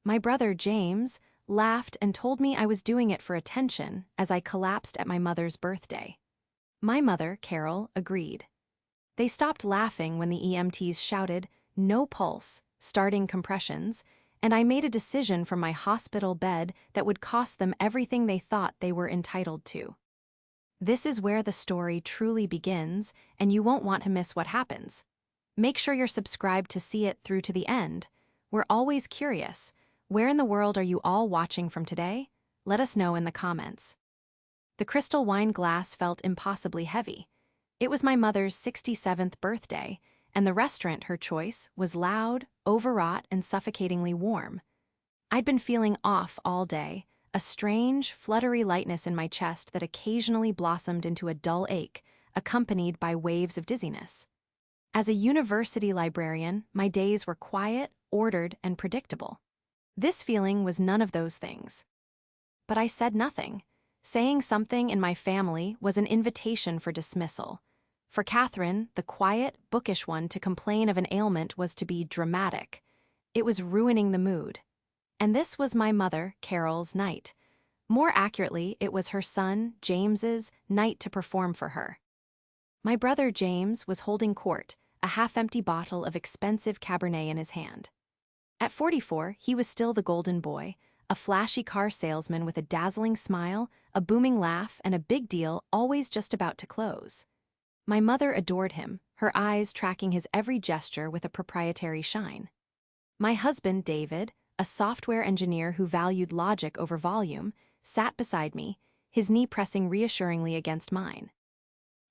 My brother, James, laughed and told me I was doing it for attention as I collapsed at my mother's birthday. My mother, Carol, agreed. They stopped laughing when the EMTs shouted, "No pulse," starting compressions, and I made a decision from my hospital bed that would cost them everything they thought they were entitled to. This is where the story truly begins, and you won't want to miss what happens. Make sure you're subscribed to see it through to the end. We're always curious. Where in the world are you all watching from today? Let us know in the comments. The crystal wine glass felt impossibly heavy. It was my mother's 67th birthday, and the restaurant, her choice, was loud, overwrought, and suffocatingly warm. I'd been feeling off all day, a strange, fluttery lightness in my chest that occasionally blossomed into a dull ache, accompanied by waves of dizziness. As a university librarian, my days were quiet, ordered, and predictable. This feeling was none of those things. But I said nothing. Saying something in my family was an invitation for dismissal. For Catherine, the quiet, bookish one, to complain of an ailment was to be dramatic. It was ruining the mood. And this was my mother, Carol's, night. More accurately, it was her son, James's, night to perform for her. My brother James was holding court, a half-empty bottle of expensive Cabernet in his hand. At 44, he was still the golden boy, a flashy car salesman with a dazzling smile, a booming laugh, and a big deal always just about to close. My mother adored him, her eyes tracking his every gesture with a proprietary shine. My husband, David, a software engineer who valued logic over volume, sat beside me, his knee pressing reassuringly against mine.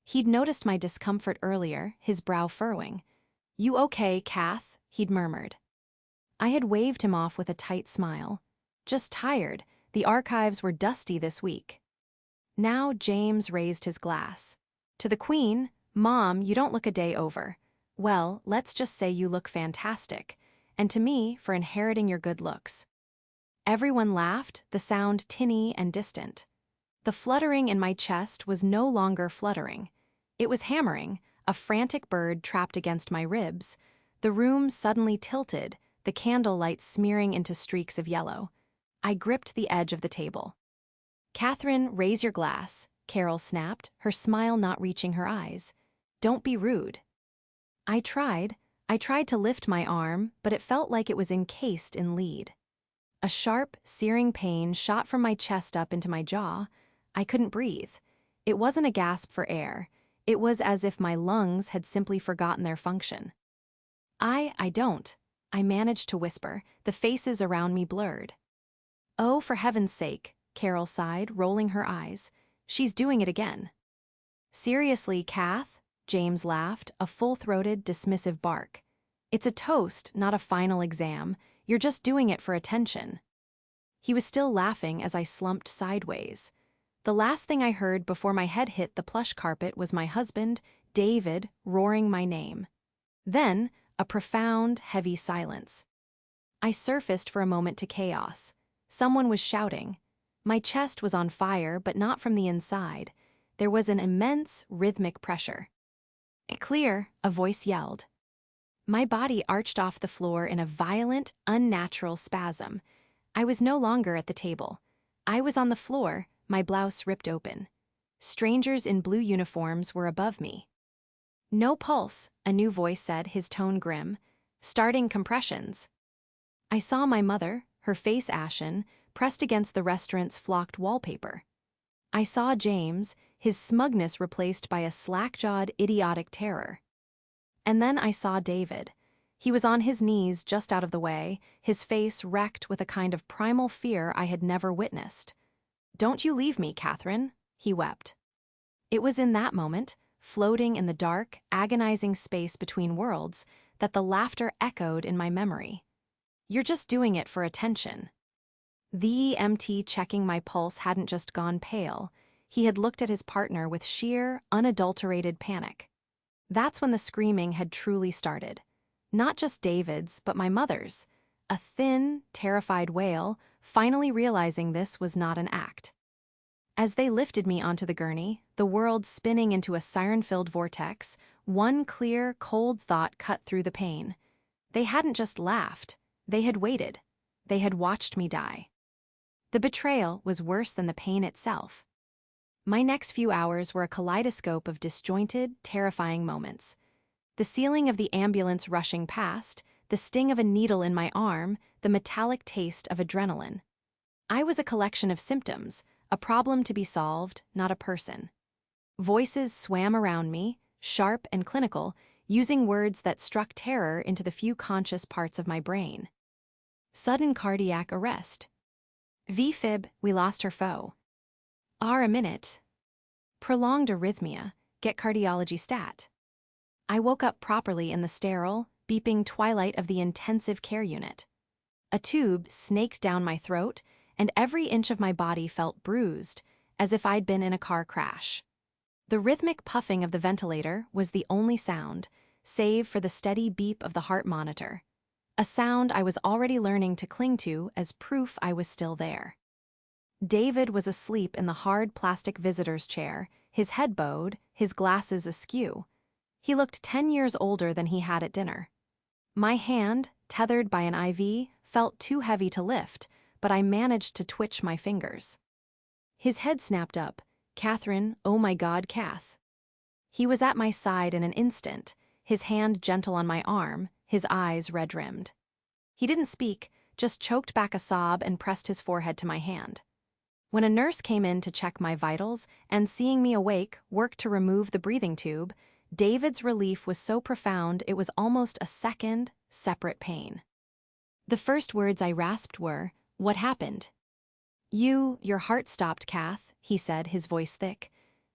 He'd noticed my discomfort earlier, his brow furrowing. "You okay, Kath?" he'd murmured. I had waved him off with a tight smile. "Just tired. The archives were dusty this week." Now James raised his glass. "To the Queen, Mom, you don't look a day over. Well, let's just say you look fantastic. And to me, for inheriting your good looks." Everyone laughed, the sound tinny and distant. The fluttering in my chest was no longer fluttering. It was hammering, a frantic bird trapped against my ribs. The room suddenly tilted, the candlelight smearing into streaks of yellow. I gripped the edge of the table. "Catherine, raise your glass," Carol snapped, her smile not reaching her eyes. "Don't be rude." I tried to lift my arm, but it felt like it was encased in lead. A sharp, searing pain shot from my chest up into my jaw. I couldn't breathe. It wasn't a gasp for air. It was as if my lungs had simply forgotten their function. I don't," I managed to whisper, the faces around me blurred. "Oh, for heaven's sake," Carol sighed, rolling her eyes. "She's doing it again." "Seriously, Kath?" James laughed, a full-throated, dismissive bark. "It's a toast, not a final exam. You're just doing it for attention." He was still laughing as I slumped sideways. The last thing I heard before my head hit the plush carpet was my husband, David, roaring my name. Then, a profound, heavy silence. I surfaced for a moment to chaos. Someone was shouting. My chest was on fire, but not from the inside. There was an immense, rhythmic pressure. "Clear," a voice yelled. My body arched off the floor in a violent, unnatural spasm. I was no longer at the table. I was on the floor, my blouse ripped open. Strangers in blue uniforms were above me. "No pulse," a new voice said, his tone grim. "Starting compressions." I saw my mother, her face ashen, pressed against the restaurant's flocked wallpaper. I saw James, his smugness replaced by a slack-jawed, idiotic terror. And then I saw David. He was on his knees just out of the way, his face wrecked with a kind of primal fear I had never witnessed. "Don't you leave me, Catherine," he wept. It was in that moment, floating in the dark, agonizing space between worlds, that the laughter echoed in my memory. "You're just doing it for attention." The EMT checking my pulse hadn't just gone pale. He had looked at his partner with sheer, unadulterated panic. That's when the screaming had truly started. Not just David's, but my mother's. A thin, terrified wail, finally realizing this was not an act. As they lifted me onto the gurney, the world spinning into a siren-filled vortex, one clear, cold thought cut through the pain. They hadn't just laughed. They had waited. They had watched me die. The betrayal was worse than the pain itself. My next few hours were a kaleidoscope of disjointed, terrifying moments. The ceiling of the ambulance rushing past, the sting of a needle in my arm, the metallic taste of adrenaline. I was a collection of symptoms, a problem to be solved, not a person. Voices swam around me, sharp and clinical, using words that struck terror into the few conscious parts of my brain. Sudden cardiac arrest. V-fib, we lost her foe. R a minute. Prolonged arrhythmia, get cardiology stat. I woke up properly in the sterile, beeping twilight of the intensive care unit. A tube snaked down my throat, and every inch of my body felt bruised, as if I'd been in a car crash. The rhythmic puffing of the ventilator was the only sound, save for the steady beep of the heart monitor. A sound I was already learning to cling to as proof I was still there. David was asleep in the hard plastic visitor's chair, his head bowed, his glasses askew. He looked 10 years older than he had at dinner. My hand, tethered by an IV, felt too heavy to lift, but I managed to twitch my fingers. His head snapped up. "Catherine, oh my God, Kath." He was at my side in an instant, his hand gentle on my arm, his eyes red-rimmed. He didn't speak, just choked back a sob and pressed his forehead to my hand. When a nurse came in to check my vitals and, seeing me awake, worked to remove the breathing tube, David's relief was so profound it was almost a second, separate pain. The first words I rasped were, "What happened?" Your heart stopped, Kath," he said, his voice thick.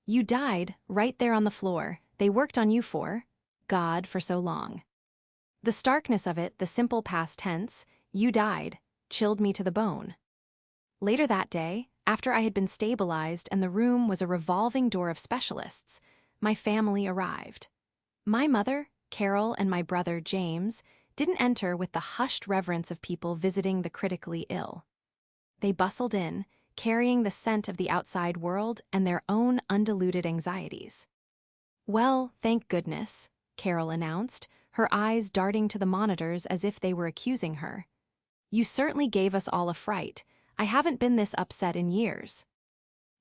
"You died, right there on the floor. They worked on you for God for so long." The starkness of it, the simple past tense, "you died," chilled me to the bone. Later that day, after I had been stabilized and the room was a revolving door of specialists, my family arrived. My mother, Carol, and my brother, James, didn't enter with the hushed reverence of people visiting the critically ill. They bustled in, carrying the scent of the outside world and their own undiluted anxieties. "Well, thank goodness," Carol announced, her eyes darting to the monitors as if they were accusing her. "You certainly gave us all a fright. I haven't been this upset in years."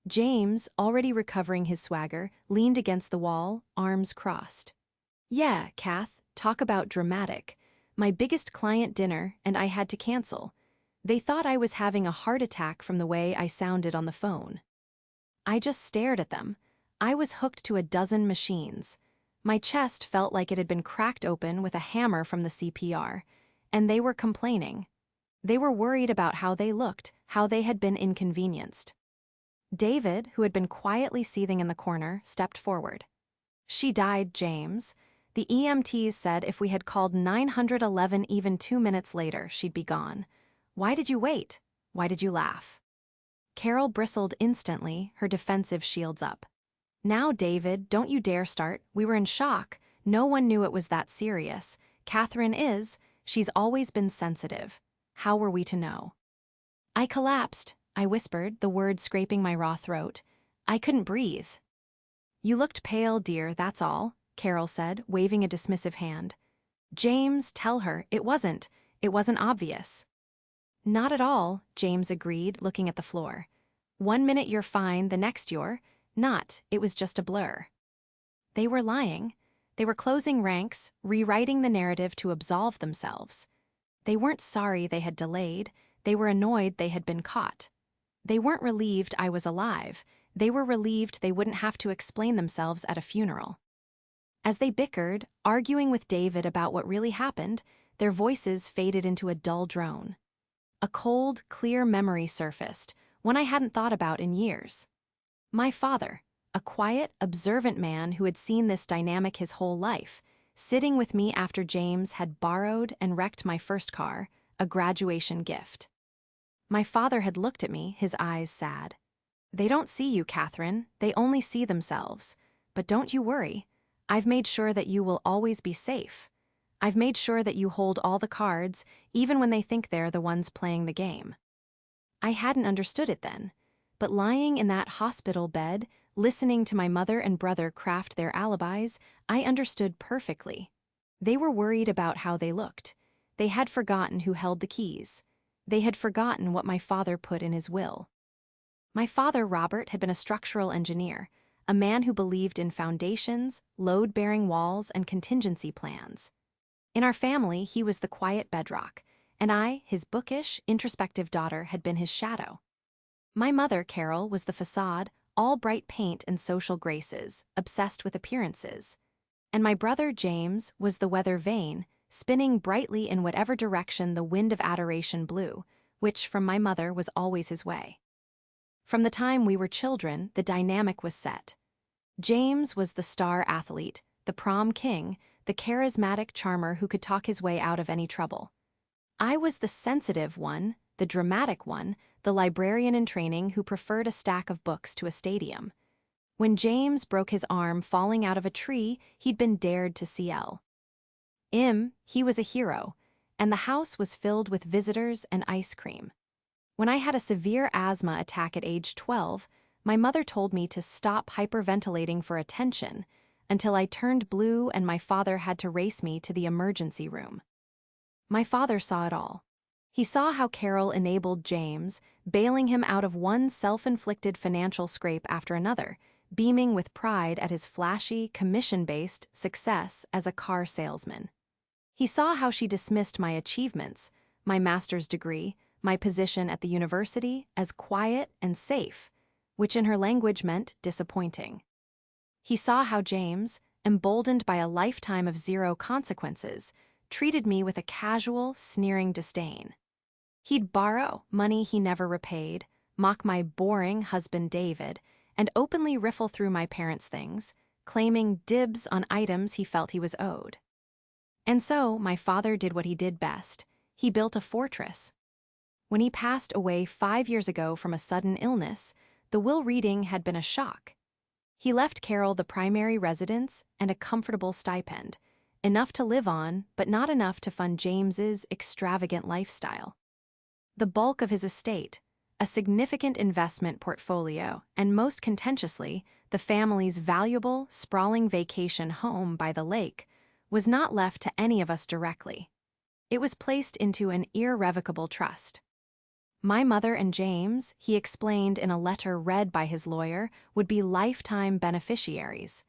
James, already recovering his swagger, leaned against the wall, arms crossed. "Yeah, Kath, talk about dramatic. My biggest client dinner, and I had to cancel. They thought I was having a heart attack from the way I sounded on the phone." I just stared at them. I was hooked to a dozen machines. My chest felt like it had been cracked open with a hammer from the CPR, and they were complaining. They were worried about how they looked, how they had been inconvenienced. David, who had been quietly seething in the corner, stepped forward. "She died, James. The EMTs said if we had called 911 even 2 minutes later, she'd be gone. Why did you wait? Why did you laugh?" Carol bristled instantly, her defensive shields up. "Now, David, don't you dare start. We were in shock. No one knew it was that serious. Catherine is. She's always been sensitive. How were we to know?" "I collapsed," I whispered, the words scraping my raw throat. "I couldn't breathe." "You looked pale, dear, that's all," Carol said, waving a dismissive hand. "James, tell her, it wasn't obvious." "Not at all," James agreed, looking at the floor. "1 minute you're fine, the next you're not. It was just a blur." They were lying. They were closing ranks, rewriting the narrative to absolve themselves. They weren't sorry they had delayed. They were annoyed they had been caught. They weren't relieved I was alive. They were relieved they wouldn't have to explain themselves at a funeral. As they bickered, arguing with David about what really happened, their voices faded into a dull drone. A cold, clear memory surfaced, one I hadn't thought about in years. My father, a quiet, observant man who had seen this dynamic his whole life, sitting with me after James had borrowed and wrecked my first car, a graduation gift. My father had looked at me, his eyes sad. "They don't see you, Catherine. They only see themselves. But don't you worry. I've made sure that you will always be safe. I've made sure that you hold all the cards, even when they think they're the ones playing the game." I hadn't understood it then, but lying in that hospital bed, listening to my mother and brother craft their alibis, I understood perfectly. They were worried about how they looked. They had forgotten who held the keys. They had forgotten what my father put in his will. My father, Robert, had been a structural engineer, a man who believed in foundations, load-bearing walls, and contingency plans. In our family, he was the quiet bedrock, and I, his bookish, introspective daughter, had been his shadow. My mother, Carol, was the facade, all bright paint and social graces, obsessed with appearances. And my brother, James, was the weather vane, spinning brightly in whatever direction the wind of adoration blew, which, from my mother, was always his way. From the time we were children, the dynamic was set. James was the star athlete, the prom king, the charismatic charmer who could talk his way out of any trouble. I was the sensitive one, the dramatic one, the librarian in training who preferred a stack of books to a stadium. When James broke his arm falling out of a tree, he'd been dared to CL. He was a hero, and the house was filled with visitors and ice cream. When I had a severe asthma attack at age 12, my mother told me to stop hyperventilating for attention until I turned blue and my father had to race me to the emergency room. My father saw it all. He saw how Carol enabled James, bailing him out of one self-inflicted financial scrape after another, beaming with pride at his flashy, commission-based success as a car salesman. He saw how she dismissed my achievements, my master's degree, my position at the university, as quiet and safe, which in her language meant disappointing. He saw how James, emboldened by a lifetime of zero consequences, treated me with a casual, sneering disdain. He'd borrow money he never repaid, mock my boring husband David, and openly riffle through my parents' things, claiming dibs on items he felt he was owed. And so my father did what he did best. He built a fortress. When he passed away 5 years ago from a sudden illness, the will reading had been a shock. He left Carol the primary residence and a comfortable stipend, enough to live on, but not enough to fund James's extravagant lifestyle. The bulk of his estate, a significant investment portfolio, and most contentiously, the family's valuable, sprawling vacation home by the lake, was not left to any of us directly. It was placed into an irrevocable trust. My mother and James, he explained in a letter read by his lawyer, would be lifetime beneficiaries.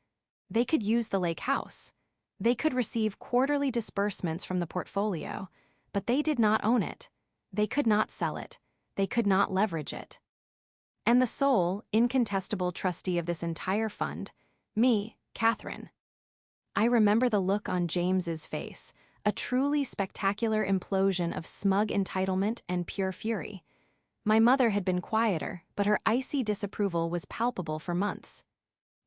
They could use the lake house. They could receive quarterly disbursements from the portfolio, but they did not own it. They could not sell it. They could not leverage it. And the sole, incontestable trustee of this entire fund, me, Catherine. I remember the look on James's face, a truly spectacular implosion of smug entitlement and pure fury. My mother had been quieter, but her icy disapproval was palpable for months.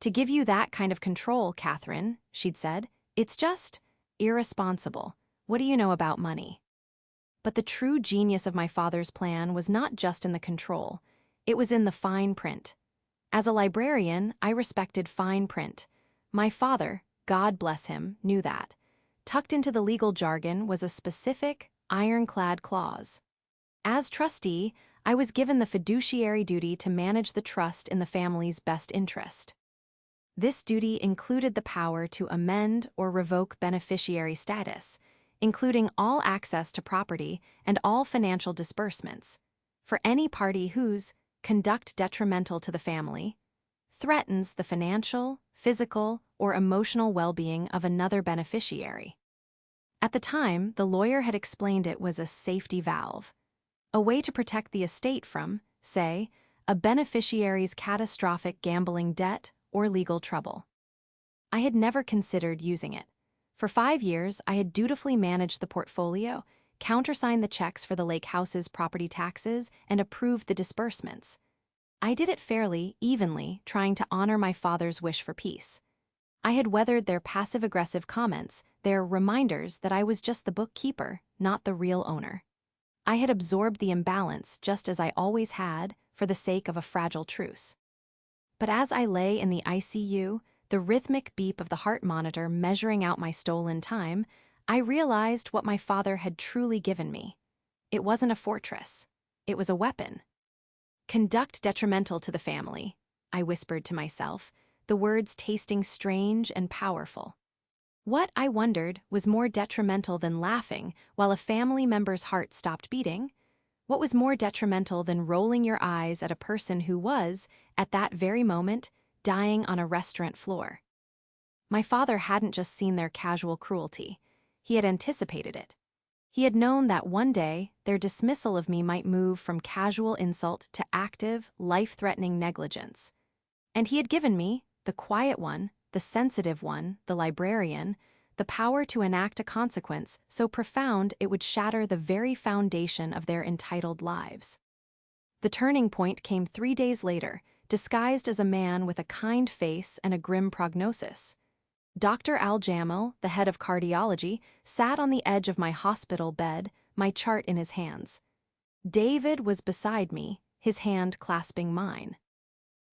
"To give you that kind of control, Catherine," she'd said, "it's just irresponsible. What do you know about money?" But the true genius of my father's plan was not just in the control. It was in the fine print. As a librarian, I respected fine print. My father, God bless him, knew that. Tucked into the legal jargon was a specific, ironclad clause. As trustee, I was given the fiduciary duty to manage the trust in the family's best interest. This duty included the power to amend or revoke beneficiary status, including all access to property and all financial disbursements, for any party whose conduct detrimental to the family threatens the financial, physical, or emotional well-being of another beneficiary. At the time, the lawyer had explained it was a safety valve, a way to protect the estate from, say, a beneficiary's catastrophic gambling debt or legal trouble. I had never considered using it. For 5 years, I had dutifully managed the portfolio, countersigned the checks for the lake house's property taxes, and approved the disbursements. I did it fairly, evenly, trying to honor my father's wish for peace. I had weathered their passive-aggressive comments, their reminders that I was just the bookkeeper, not the real owner. I had absorbed the imbalance, just as I always had, for the sake of a fragile truce. But as I lay in the ICU, the rhythmic beep of the heart monitor measuring out my stolen time, I realized what my father had truly given me. It wasn't a fortress. It was a weapon. "Conduct detrimental to the family," I whispered to myself, the words tasting strange and powerful. What, I wondered, was more detrimental than laughing while a family member's heart stopped beating? What was more detrimental than rolling your eyes at a person who was, at that very moment, dying on a restaurant floor? My father hadn't just seen their casual cruelty. He had anticipated it. He had known that one day their dismissal of me might move from casual insult to active, life-threatening negligence. And he had given me, the quiet one, the sensitive one, the librarian, the power to enact a consequence so profound it would shatter the very foundation of their entitled lives. The turning point came 3 days later, disguised as a man with a kind face and a grim prognosis. Dr. Al-Jamil, the head of cardiology, sat on the edge of my hospital bed, my chart in his hands. David was beside me, his hand clasping mine.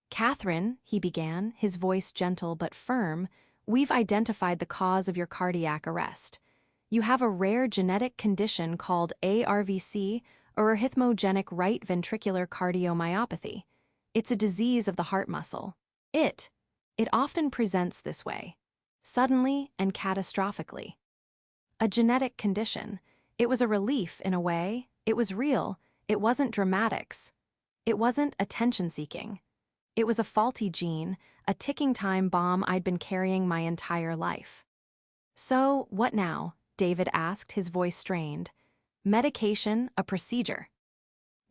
"Catherine," he began, his voice gentle but firm, "we've identified the cause of your cardiac arrest. You have a rare genetic condition called ARVC, or arrhythmogenic right ventricular cardiomyopathy. It's a disease of the heart muscle. It often presents this way, suddenly and catastrophically. A genetic condition. It was a relief in a way. It was real. It wasn't dramatics. It wasn't attention-seeking. It was a faulty gene, a ticking time bomb I'd been carrying my entire life." "So, what now?" David asked, his voice strained. "Medication, a procedure."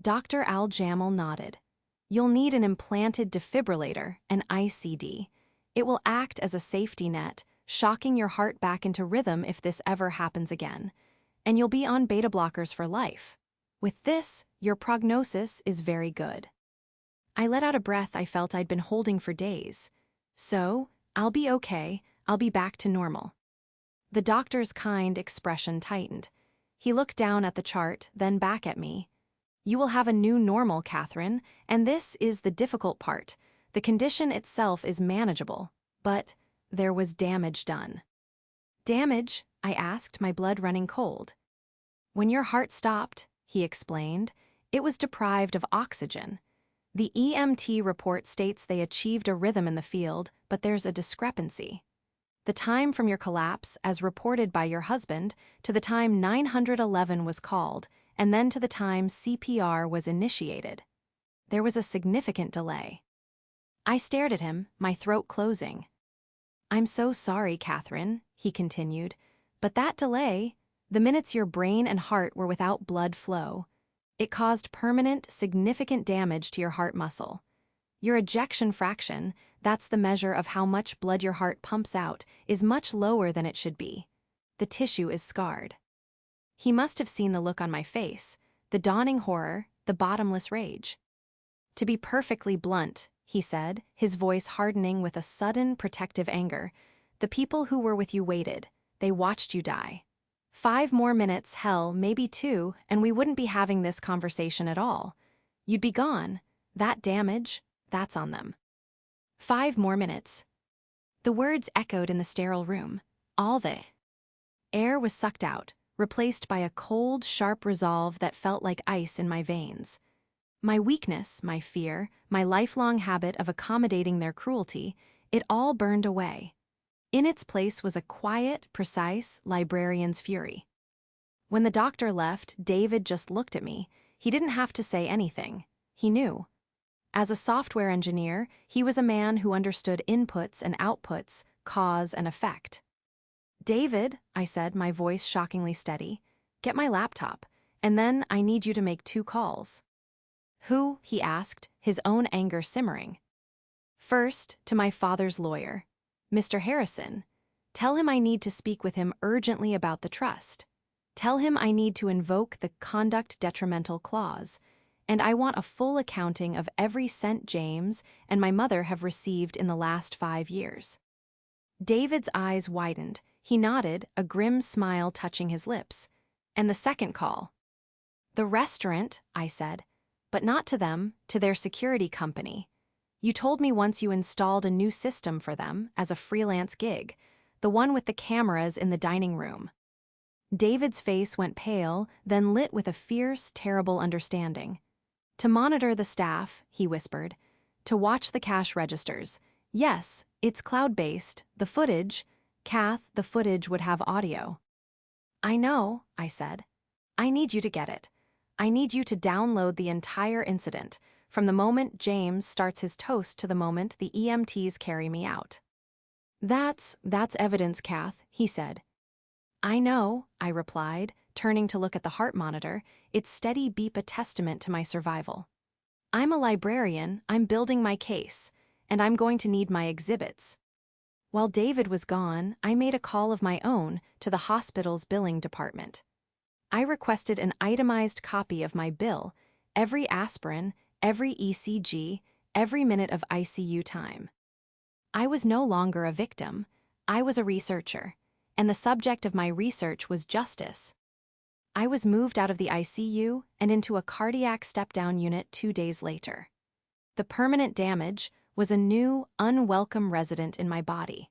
Dr. Al-Jamil nodded. "You'll need an implanted defibrillator, an ICD. It will act as a safety net, shocking your heart back into rhythm if this ever happens again. And you'll be on beta blockers for life. With this, your prognosis is very good." I let out a breath I felt I'd been holding for days. "So, I'll be okay, I'll be back to normal." The doctor's kind expression tightened. He looked down at the chart, then back at me. "You will have a new normal, Catherine, and this is the difficult part. The condition itself is manageable, but there was damage done." "Damage?" I asked, my blood running cold. "When your heart stopped," he explained, "it was deprived of oxygen. The EMT report states they achieved a rhythm in the field, but there's a discrepancy. The time from your collapse, as reported by your husband, to the time 911 was called, and then to the time CPR was initiated. There was a significant delay." I stared at him, my throat closing. "I'm so sorry, Catherine," he continued, "but that delay, the minutes your brain and heart were without blood flow, it caused permanent, significant damage to your heart muscle. Your ejection fraction, that's the measure of how much blood your heart pumps out, is much lower than it should be. The tissue is scarred." He must have seen the look on my face, the dawning horror, the bottomless rage. "To be perfectly blunt," he said, his voice hardening with a sudden, protective anger, "the people who were with you waited. They watched you die. 5 more minutes, hell, maybe 2, and we wouldn't be having this conversation at all. You'd be gone. That damage, that's on them. 5 more minutes." The words echoed in the sterile room. All the air was sucked out, replaced by a cold, sharp resolve that felt like ice in my veins. My weakness, my fear, my lifelong habit of accommodating their cruelty, it all burned away. In its place was a quiet, precise librarian's fury. When the doctor left, David just looked at me. He didn't have to say anything. He knew. As a software engineer, he was a man who understood inputs and outputs, cause and effect. "David," I said, my voice shockingly steady, "get my laptop, and then I need you to make 2 calls." "Who?" he asked, his own anger simmering. "First, to my father's lawyer, Mr. Harrison. Tell him I need to speak with him urgently about the trust. Tell him I need to invoke the conduct detrimental clause, and I want a full accounting of every cent James and my mother have received in the last 5 years." David's eyes widened. He nodded, a grim smile touching his lips. "And the second call?" "The restaurant," I said, "but not to them, to their security company. You told me once you installed a new system for them as a freelance gig, the one with the cameras in the dining room." David's face went pale, then lit with a fierce, terrible understanding. "To monitor the staff," he whispered. "To watch the cash registers. Yes, it's cloud-based. The footage, Kath, the footage would have audio." "I know," I said. "I need you to get it. I need you to download the entire incident, from the moment James starts his toast to the moment the EMTs carry me out. That's evidence, Kath, he said. I know, I replied, turning to look at the heart monitor, its steady beep a testament to my survival. I'm a librarian, I'm building my case, and I'm going to need my exhibits. While David was gone, I made a call of my own to the hospital's billing department. I requested an itemized copy of my bill, every aspirin, every ECG, every minute of ICU time. I was no longer a victim, I was a researcher, and the subject of my research was justice. I was moved out of the ICU and into a cardiac step-down unit 2 days later. The permanent damage was a new, unwelcome resident in my body.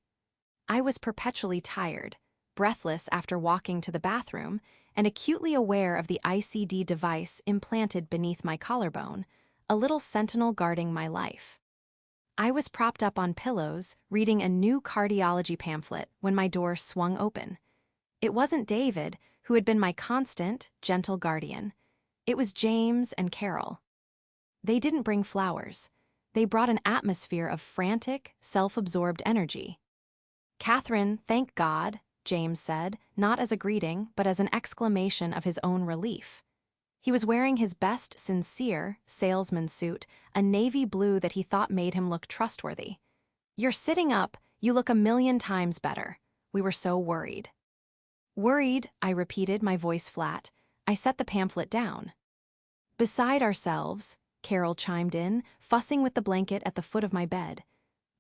I was perpetually tired, breathless after walking to the bathroom, and acutely aware of the ICD device implanted beneath my collarbone, a little sentinel guarding my life. I was propped up on pillows, reading a new cardiology pamphlet when my door swung open. It wasn't David, who had been my constant, gentle guardian. It was James and Carol. They didn't bring flowers. They brought an atmosphere of frantic, self-absorbed energy. "Catherine, thank God," James said, not as a greeting, but as an exclamation of his own relief. He was wearing his best sincere salesman suit, a navy blue that he thought made him look trustworthy. "You're sitting up, you look 1,000,000 times better. We were so worried." "Worried," I repeated, my voice flat. I set the pamphlet down. "Beside ourselves," Carol chimed in, fussing with the blanket at the foot of my bed.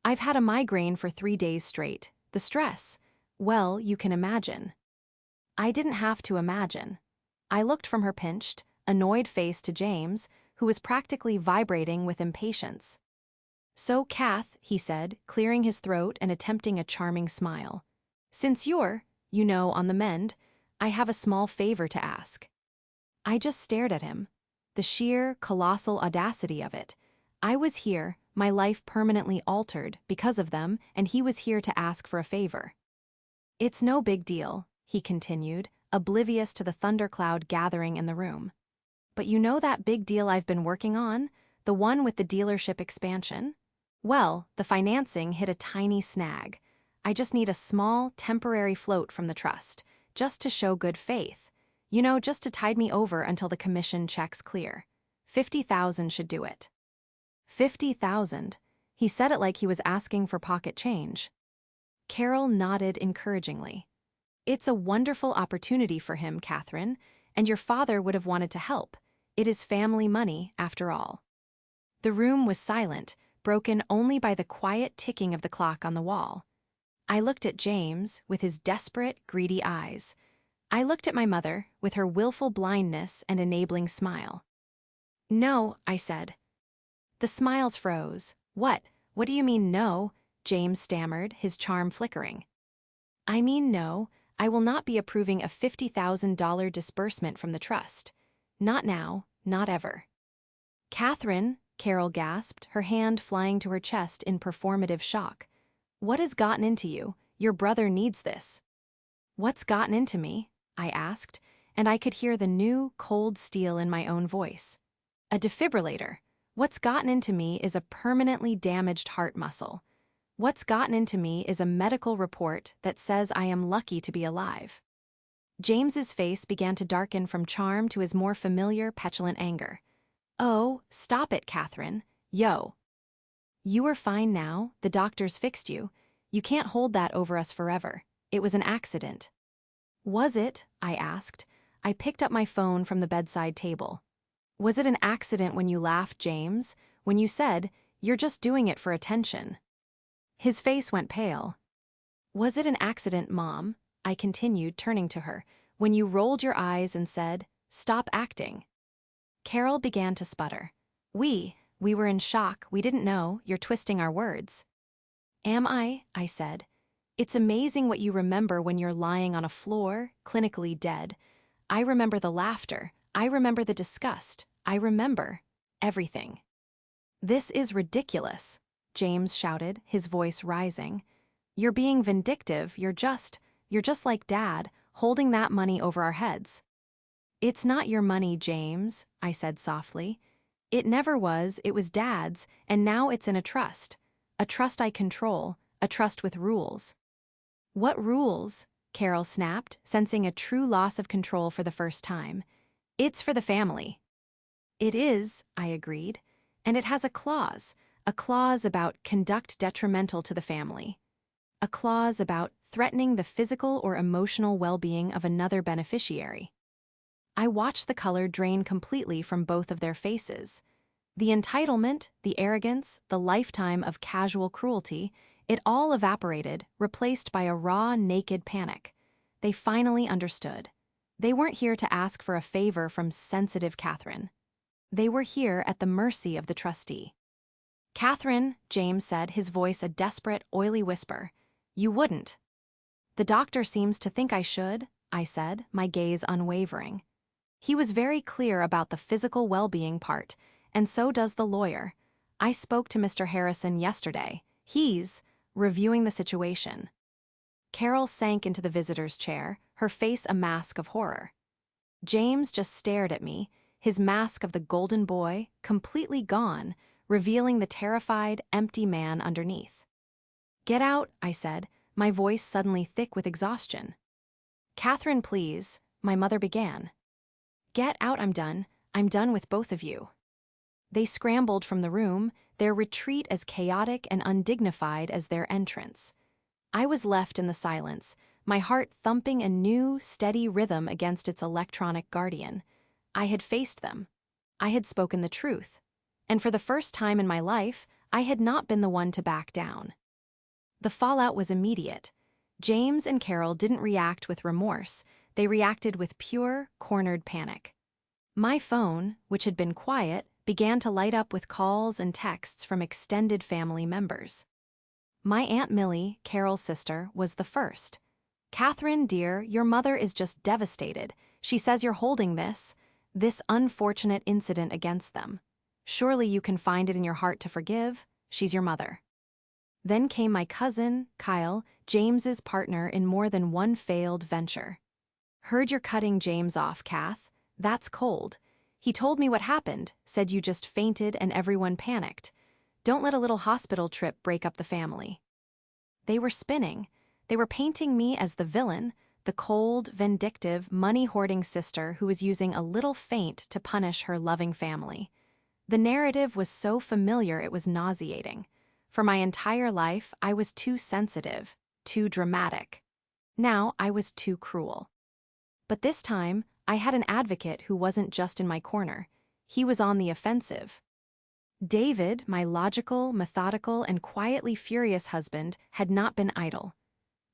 "I've had a migraine for 3 days straight. The stress. Well, you can imagine." I didn't have to imagine. I looked from her pinched, annoyed face to James, who was practically vibrating with impatience. "So, Kath," he said, clearing his throat and attempting a charming smile. "Since you're, on the mend, I have a small favor to ask." I just stared at him. The sheer, colossal audacity of it. I was here, my life permanently altered because of them, and he was here to ask for a favor. "It's no big deal," he continued, oblivious to the thundercloud gathering in the room. "But you know that big deal I've been working on? The one with the dealership expansion? Well, the financing hit a tiny snag. I just need a small, temporary float from the trust, just to show good faith. Just to tide me over until the commission checks clear. 50,000 should do it." 50,000. He said it like he was asking for pocket change. Carol nodded encouragingly. "It's a wonderful opportunity for him, Catherine, and your father would have wanted to help. It is family money, after all." The room was silent, broken only by the quiet ticking of the clock on the wall. I looked at James with his desperate, greedy eyes. I looked at my mother with her willful blindness and enabling smile. "No," I said. The smiles froze. What do you mean no?" James stammered, his charm flickering. "I mean no, I will not be approving a $50,000 disbursement from the trust. Not now, not ever." "Catherine," Carol gasped, her hand flying to her chest in performative shock. "What has gotten into you? Your brother needs this." "What's gotten into me?" I asked, and I could hear the new, cold steel in my own voice. "A defibrillator. What's gotten into me is a permanently damaged heart muscle. What's gotten into me is a medical report that says I am lucky to be alive." James's face began to darken from charm to his more familiar, petulant anger. "Oh, stop it, Catherine. Yo. You are fine now, the doctors fixed you. You can't hold that over us forever. It was an accident." "Was it?" I asked. I picked up my phone from the bedside table. "Was it an accident when you laughed, James? When you said, 'You're just doing it for attention'?" His face went pale. "Was it an accident, Mom?" I continued, turning to her, "when you rolled your eyes and said, 'Stop acting'?" Carol began to sputter. We were in shock, we didn't know, you're twisting our words." "Am I?" I said. "It's amazing what you remember when you're lying on a floor, clinically dead. I remember the laughter, I remember the disgust, I remember everything." "This is ridiculous," James shouted, his voice rising. "You're being vindictive, you're just like Dad, holding that money over our heads." "It's not your money, James," I said softly. "It never was, it was Dad's, and now it's in a trust. A trust I control, a trust with rules." "What rules?" Carol snapped, sensing a true loss of control for the first time. "It's for the family." "It is," I agreed, "and it has a clause about conduct detrimental to the family. A clause about threatening the physical or emotional well-being of another beneficiary." I watched the color drain completely from both of their faces. The entitlement, the arrogance, the lifetime of casual cruelty, it all evaporated, replaced by a raw, naked panic. They finally understood. They weren't here to ask for a favor from sensitive Catherine. They were here at the mercy of the trustee. "Catherine," James said, his voice a desperate, oily whisper, "you wouldn't." "The doctor seems to think I should," I said, my gaze unwavering. "He was very clear about the physical well-being part, and so does the lawyer. I spoke to Mr. Harrison yesterday. He's reviewing the situation." Carol sank into the visitor's chair, her face a mask of horror. James just stared at me, his mask of the golden boy completely gone, revealing the terrified, empty man underneath. "Get out," I said, my voice suddenly thick with exhaustion. "Catherine, please," my mother began. "Get out, I'm done. I'm done with both of you." They scrambled from the room, their retreat as chaotic and undignified as their entrance. I was left in the silence, my heart thumping a new, steady rhythm against its electronic guardian. I had faced them. I had spoken the truth. And for the first time in my life, I had not been the one to back down. The fallout was immediate. James and Carol didn't react with remorse, they reacted with pure, cornered panic. My phone, which had been quiet, began to light up with calls and texts from extended family members. My Aunt Millie, Carol's sister, was the first. "Catherine, dear, your mother is just devastated. She says you're holding this unfortunate incident against them. Surely you can find it in your heart to forgive. She's your mother." Then came my cousin, Kyle, James's partner in more than one failed venture. "Heard you're cutting James off, Kath. That's cold. He told me what happened, said you just fainted and everyone panicked. Don't let a little hospital trip break up the family." They were spinning. They were painting me as the villain, the cold, vindictive, money-hoarding sister who was using a little feint to punish her loving family. The narrative was so familiar it was nauseating. For my entire life, I was too sensitive, too dramatic. Now I was too cruel. But this time, I had an advocate who wasn't just in my corner. He was on the offensive. David, my logical, methodical, and quietly furious husband, had not been idle.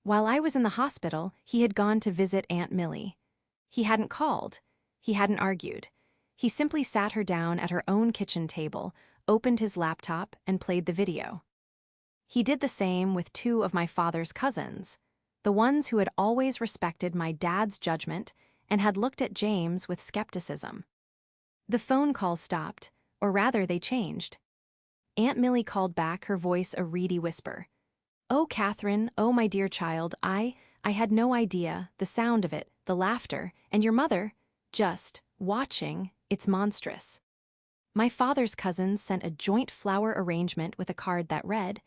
While I was in the hospital, he had gone to visit Aunt Millie. He hadn't called. He hadn't argued. He simply sat her down at her own kitchen table, opened his laptop, and played the video. He did the same with two of my father's cousins, the ones who had always respected my dad's judgment and had looked at James with skepticism. The phone calls stopped, or rather they changed. Aunt Millie called back, her voice a reedy whisper. "Oh, Catherine, oh, my dear child, I had no idea, the sound of it, the laughter, and your mother, just watching, it's monstrous." My father's cousins sent a joint flower arrangement with a card that read,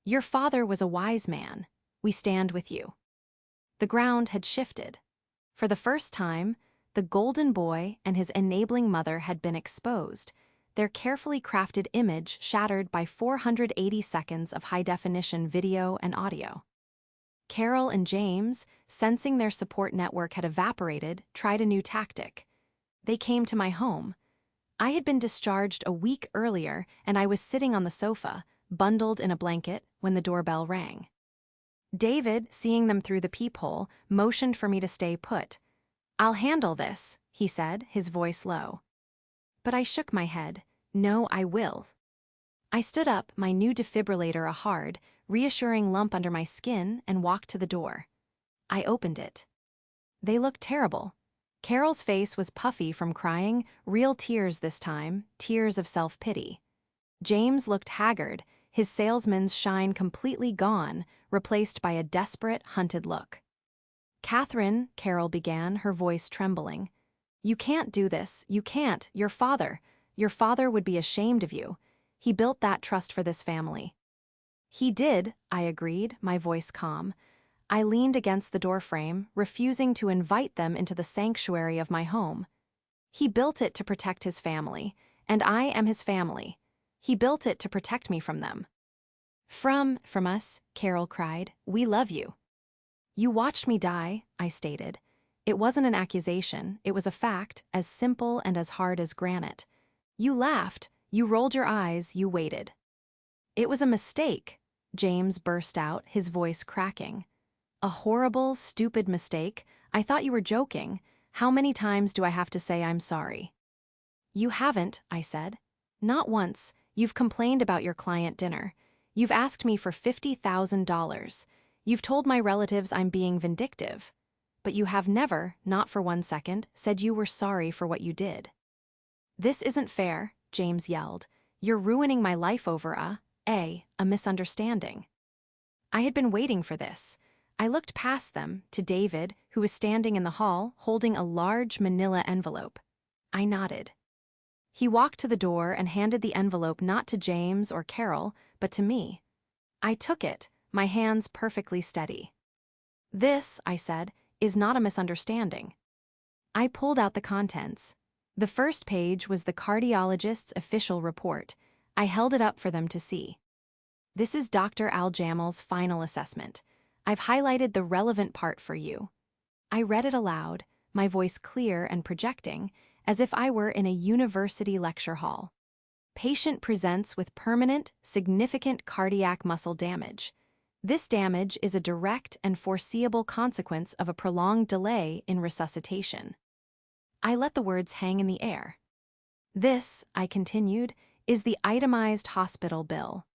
"Your father was a wise man. We stand with you." The ground had shifted. For the first time, the golden boy and his enabling mother had been exposed, their carefully crafted image shattered by 480 seconds of high-definition video and audio. Carol and James, sensing their support network had evaporated, tried a new tactic. They came to my home. I had been discharged a week earlier, and I was sitting on the sofa, bundled in a blanket, when the doorbell rang. David, seeing them through the peephole, motioned for me to stay put. "I'll handle this," he said, his voice low. But I shook my head. "No, I will." I stood up, my new defibrillator a hard, reassuring lump under my skin, and walked to the door. I opened it. They looked terrible. Carol's face was puffy from crying, real tears this time, tears of self-pity. James looked haggard, his salesman's shine completely gone, replaced by a desperate, hunted look. "Catherine," Carol began, her voice trembling. "You can't do this, you can't, your father would be ashamed of you. He built that trust for this family." "He did," I agreed, my voice calm. I leaned against the doorframe, refusing to invite them into the sanctuary of my home. "He built it to protect his family, and I am his family. He built it to protect me from them." From us," Carol cried. "We love you." "You watched me die," I stated. It wasn't an accusation, it was a fact, as simple and as hard as granite. "You laughed, you rolled your eyes, you waited." "It was a mistake," James burst out, his voice cracking. "A horrible, stupid mistake. I thought you were joking. How many times do I have to say I'm sorry?" "You haven't," I said. "Not once. You've complained about your client dinner. You've asked me for $50,000. You've told my relatives I'm being vindictive. But you have never, not for 1 second, said you were sorry for what you did." "This isn't fair," James yelled. "You're ruining my life over a misunderstanding." I had been waiting for this. I looked past them, to David, who was standing in the hall, holding a large manila envelope. I nodded. He walked to the door and handed the envelope not to James or Carol, but to me. I took it, my hands perfectly steady. "This," I said, "is not a misunderstanding." I pulled out the contents. The first page was the cardiologist's official report. I held it up for them to see. "This is Dr. Al-Jamal's final assessment. I've highlighted the relevant part for you." I read it aloud, my voice clear and projecting, as if I were in a university lecture hall. "Patient presents with permanent, significant cardiac muscle damage. This damage is a direct and foreseeable consequence of a prolonged delay in resuscitation." I let the words hang in the air. "This," I continued, "is the itemized hospital bill.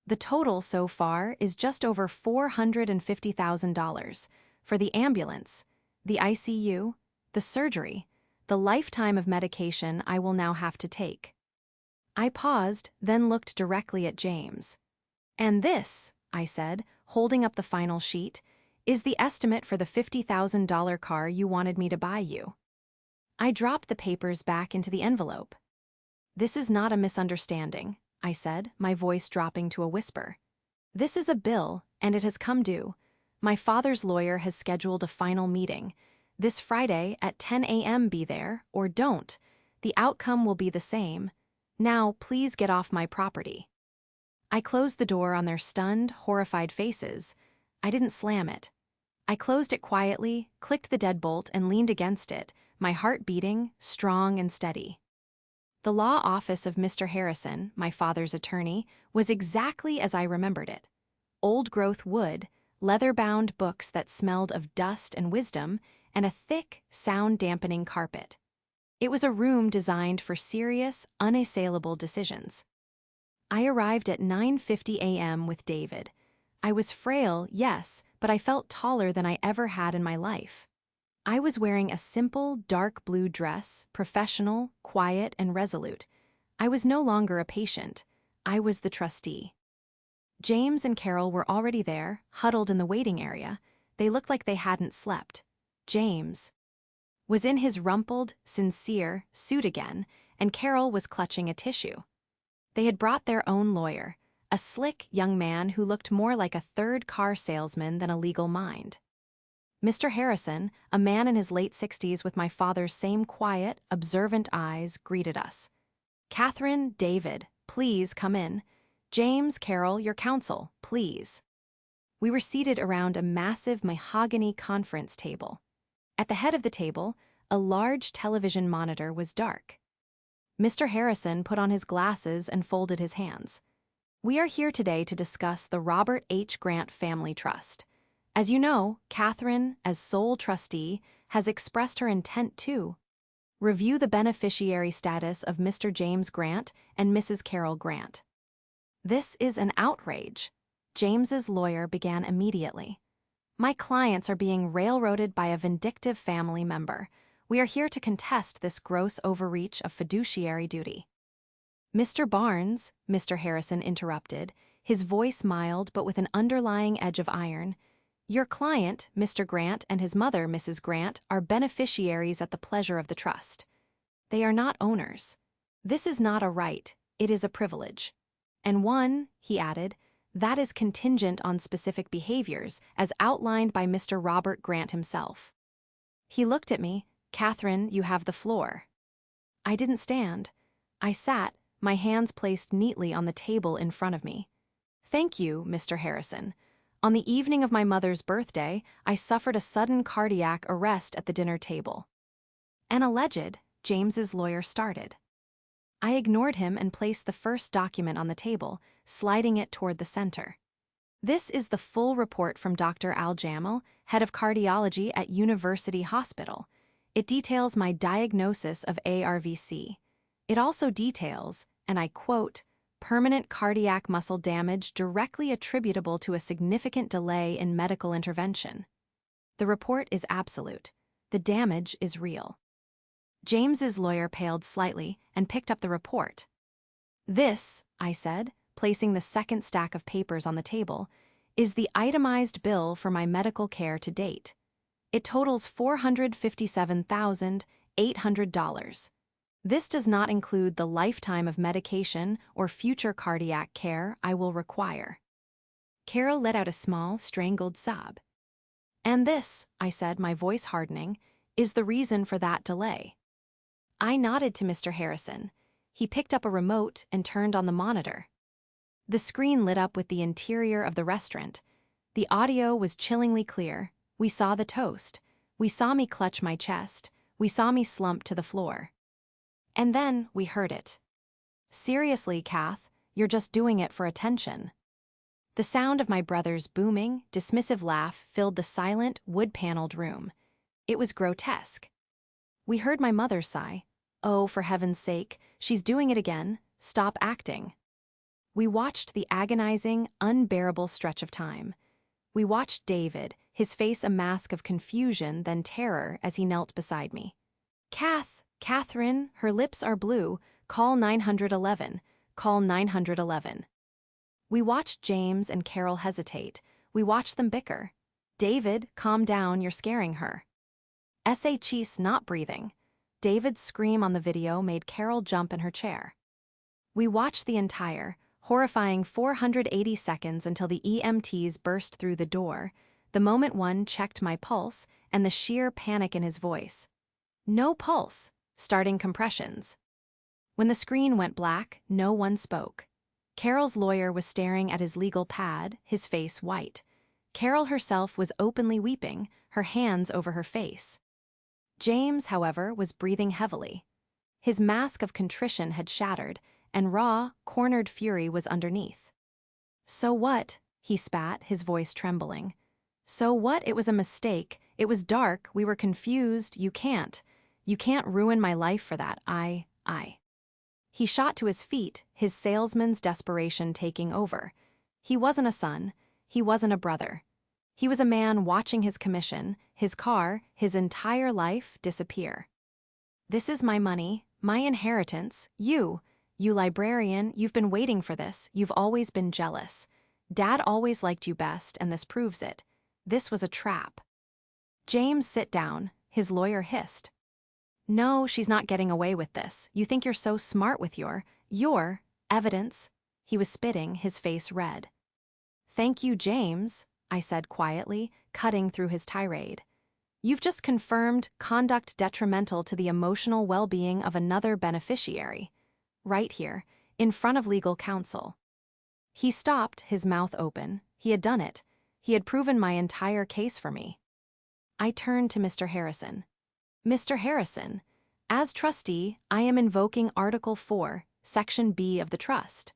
The total so far is just over $450,000 for the ambulance, the ICU, the surgery, the lifetime of medication I will now have to take." I paused, then looked directly at James. "And this," I said, holding up the final sheet, "is the estimate for the $50,000 car you wanted me to buy you." I dropped the papers back into the envelope. "This is not a misunderstanding," I said, my voice dropping to a whisper. "This is a bill, and it has come due. My father's lawyer has scheduled a final meeting. This Friday at 10 a.m. Be there, or don't. The outcome will be the same. Now, please get off my property." I closed the door on their stunned, horrified faces. I didn't slam it. I closed it quietly, clicked the deadbolt, and leaned against it, my heart beating, strong and steady. The law office of Mr. Harrison, my father's attorney, was exactly as I remembered it. Old-growth wood, leather-bound books that smelled of dust and wisdom, and a thick, sound-dampening carpet. It was a room designed for serious, unassailable decisions. I arrived at 9:50 a.m. with David. I was frail, yes, but I felt taller than I ever had in my life. I was wearing a simple, dark blue dress, professional, quiet, and resolute. I was no longer a patient. I was the trustee. James and Carol were already there, huddled in the waiting area. They looked like they hadn't slept. James was in his rumpled, sincere suit again, and Carol was clutching a tissue. They had brought their own lawyer, a slick young man who looked more like a third car salesman than a legal mind. Mr. Harrison, a man in his late 60s with my father's same quiet, observant eyes, greeted us. "Catherine, David, please come in. James, Carol, your counsel, please." We were seated around a massive mahogany conference table. At the head of the table, a large television monitor was dark. Mr. Harrison put on his glasses and folded his hands. "We are here today to discuss the Robert H. Grant Family Trust. As you know, Catherine, as sole trustee, has expressed her intent to review the beneficiary status of Mr. James Grant and Mrs. Carol Grant." "This is an outrage," James's lawyer began immediately. "My clients are being railroaded by a vindictive family member. We are here to contest this gross overreach of fiduciary duty." "Mr. Barnes," Mr. Harrison interrupted, his voice mild but with an underlying edge of iron, Your client, Mr. Grant, and his mother, Mrs. Grant, are beneficiaries at the pleasure of the trust. They are not owners. This is not a right, it is a privilege. And one, he added, that is contingent on specific behaviors, as outlined by Mr. Robert Grant himself. He looked at me. Catherine, you have the floor. I didn't stand. I sat, my hands placed neatly on the table in front of me. Thank you, Mr. Harrison. On the evening of my mother's birthday, I suffered a sudden cardiac arrest at the dinner table. An alleged, James's lawyer started. I ignored him and placed the first document on the table, sliding it toward the center. This is the full report from Dr. Al-Jamal, head of cardiology at University Hospital. It details my diagnosis of ARVC. It also details, and I quote, permanent cardiac muscle damage directly attributable to a significant delay in medical intervention. The report is absolute. The damage is real. James's lawyer paled slightly and picked up the report. This, I said, placing the second stack of papers on the table, is the itemized bill for my medical care to date. It totals $457,800. This does not include the lifetime of medication or future cardiac care I will require. Carol let out a small, strangled sob. And this, I said, my voice hardening, is the reason for that delay. I nodded to Mr. Harrison. He picked up a remote and turned on the monitor. The screen lit up with the interior of the restaurant. The audio was chillingly clear. We saw the toast. We saw me clutch my chest. We saw me slump to the floor. And then we heard it. Seriously, Kath, you're just doing it for attention. The sound of my brother's booming, dismissive laugh filled the silent, wood-paneled room. It was grotesque. We heard my mother sigh. Oh, for heaven's sake, she's doing it again. Stop acting. We watched the agonizing, unbearable stretch of time. We watched David, his face a mask of confusion then terror as he knelt beside me. Catherine, her lips are blue. Call 911. Call 911. We watched James and Carol hesitate. We watched them bicker. David, calm down, you're scaring her. She's not breathing. David's scream on the video made Carol jump in her chair. We watched the entire, horrifying 480 seconds until the EMTs burst through the door, the moment one checked my pulse and the sheer panic in his voice. No pulse. Starting compressions. When the screen went black, no one spoke. Carol's lawyer was staring at his legal pad, his face white. Carol herself was openly weeping, her hands over her face. James, however, was breathing heavily. His mask of contrition had shattered, and raw, cornered fury was underneath. So what? He spat, his voice trembling. So what? It was a mistake. It was dark. We were confused. You can't ruin my life for that. I. He shot to his feet, his salesman's desperation taking over. He wasn't a son. He wasn't a brother. He was a man watching his commission, his car, his entire life disappear. This is my money, my inheritance. You librarian, you've been waiting for this. You've always been jealous. Dad always liked you best, and this proves it. This was a trap. James, sit down, his lawyer hissed. No, she's not getting away with this. You think you're so smart with your evidence. He was spitting, his face red. Thank you, James, I said quietly, cutting through his tirade. You've just confirmed conduct detrimental to the emotional well-being of another beneficiary. Right here, in front of legal counsel. He stopped, his mouth open. He had done it. He had proven my entire case for me. I turned to Mr. Harrison. Mr. Harrison, as trustee, I am invoking Article 4, Section B of the trust.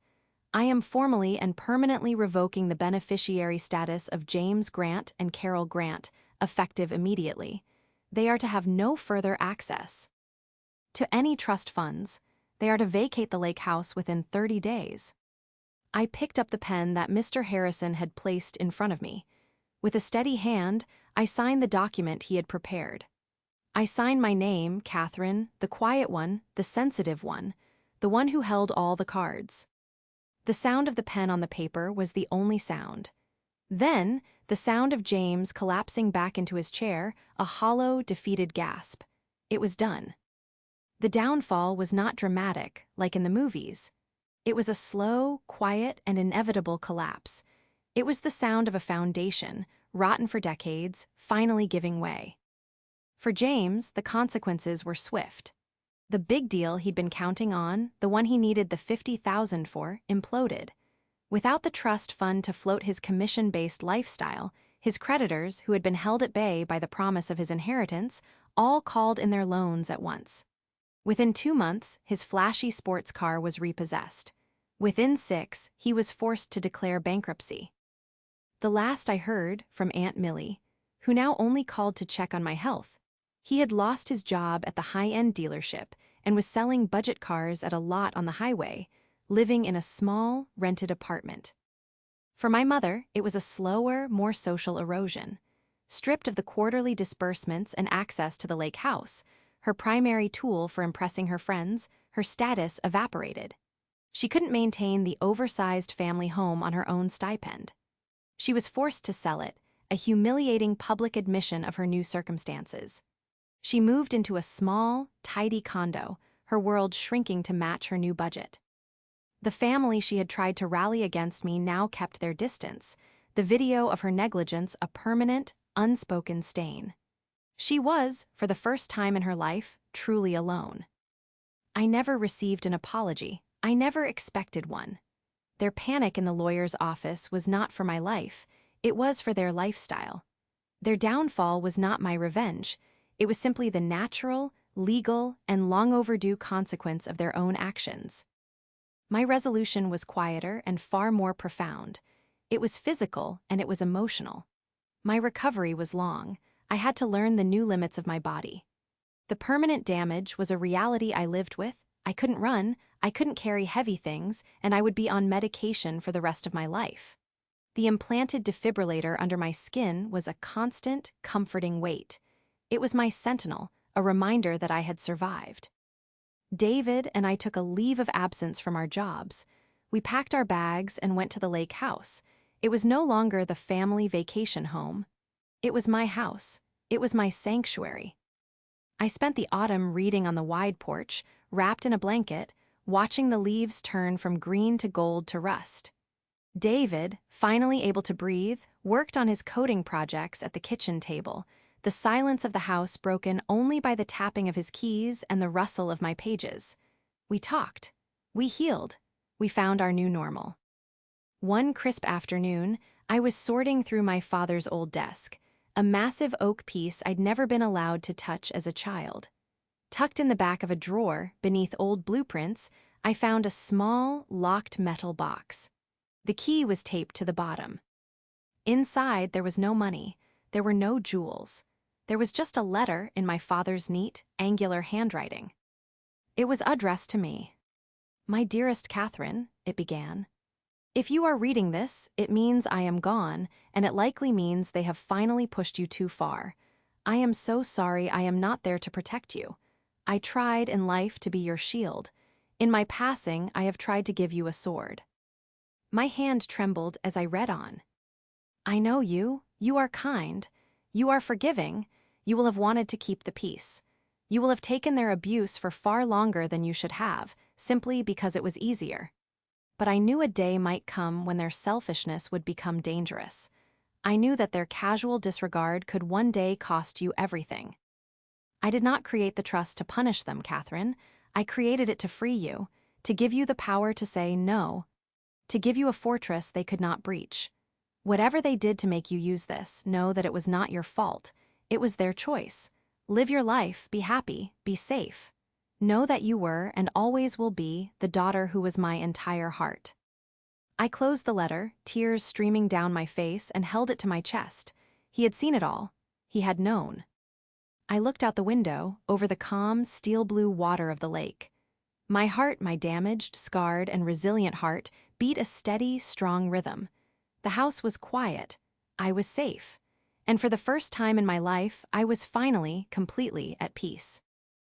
I am formally and permanently revoking the beneficiary status of James Grant and Carol Grant, effective immediately. They are to have no further access to any trust funds. They are to vacate the lake house within 30 days. I picked up the pen that Mr. Harrison had placed in front of me. With a steady hand, I signed the document he had prepared. I signed my name, Catherine, the quiet one, the sensitive one, the one who held all the cards. The sound of the pen on the paper was the only sound. Then, the sound of James collapsing back into his chair, a hollow, defeated gasp. It was done. The downfall was not dramatic, like in the movies. It was a slow, quiet, and inevitable collapse. It was the sound of a foundation, rotten for decades, finally giving way. For James, the consequences were swift. The big deal he'd been counting on, the one he needed the $50,000 for, imploded. Without the trust fund to float his commission-based lifestyle, his creditors, who had been held at bay by the promise of his inheritance, all called in their loans at once. Within 2 months, his flashy sports car was repossessed. Within 6, he was forced to declare bankruptcy. The last I heard from Aunt Millie, who now only called to check on my health. He had lost his job at the high-end dealership and was selling budget cars at a lot on the highway, living in a small, rented apartment. For my mother, it was a slower, more social erosion. Stripped of the quarterly disbursements and access to the lake house, her primary tool for impressing her friends, her status evaporated. She couldn't maintain the oversized family home on her own stipend. She was forced to sell it, a humiliating public admission of her new circumstances. She moved into a small, tidy condo, her world shrinking to match her new budget. The family she had tried to rally against me now kept their distance, the video of her negligence a permanent, unspoken stain. She was, for the first time in her life, truly alone. I never received an apology. I never expected one. Their panic in the lawyer's office was not for my life, it was for their lifestyle. Their downfall was not my revenge, it was simply the natural, legal, and long overdue consequence of their own actions. My resolution was quieter and far more profound. It was physical and it was emotional. My recovery was long. I had to learn the new limits of my body. The permanent damage was a reality I lived with. I couldn't run, I couldn't carry heavy things, and I would be on medication for the rest of my life. The implanted defibrillator under my skin was a constant, comforting weight. It was my sentinel, a reminder that I had survived. David and I took a leave of absence from our jobs. We packed our bags and went to the lake house. It was no longer the family vacation home. It was my house. It was my sanctuary. I spent the autumn reading on the wide porch, wrapped in a blanket, watching the leaves turn from green to gold to rust. David, finally able to breathe, worked on his coding projects at the kitchen table, the silence of the house broken only by the tapping of his keys and the rustle of my pages. We talked. We healed. We found our new normal. One crisp afternoon, I was sorting through my father's old desk, a massive oak piece I'd never been allowed to touch as a child. Tucked in the back of a drawer, beneath old blueprints, I found a small, locked metal box. The key was taped to the bottom. Inside, there was no money. There were no jewels. There was just a letter in my father's neat, angular handwriting. It was addressed to me. "My dearest Catherine," it began. "If you are reading this, it means I am gone, and it likely means they have finally pushed you too far. I am so sorry I am not there to protect you. I tried in life to be your shield. In my passing, I have tried to give you a sword." My hand trembled as I read on. "I know you. You are kind. You are forgiving. You will have wanted to keep the peace. You will have taken their abuse for far longer than you should have, simply because it was easier. But I knew a day might come when their selfishness would become dangerous. I knew that their casual disregard could one day cost you everything. I did not create the trust to punish them, Catherine. I created it to free you, to give you the power to say no, to give you a fortress they could not breach. Whatever they did to make you use this, know that it was not your fault. It was their choice. Live your life, be happy, be safe. Know that you were, and always will be, the daughter who was my entire heart." I closed the letter, tears streaming down my face, and held it to my chest. He had seen it all. He had known. I looked out the window, over the calm, steel-blue water of the lake. My heart, my damaged, scarred, and resilient heart, beat a steady, strong rhythm. The house was quiet. I was safe. And for the first time in my life, I was finally, completely at peace.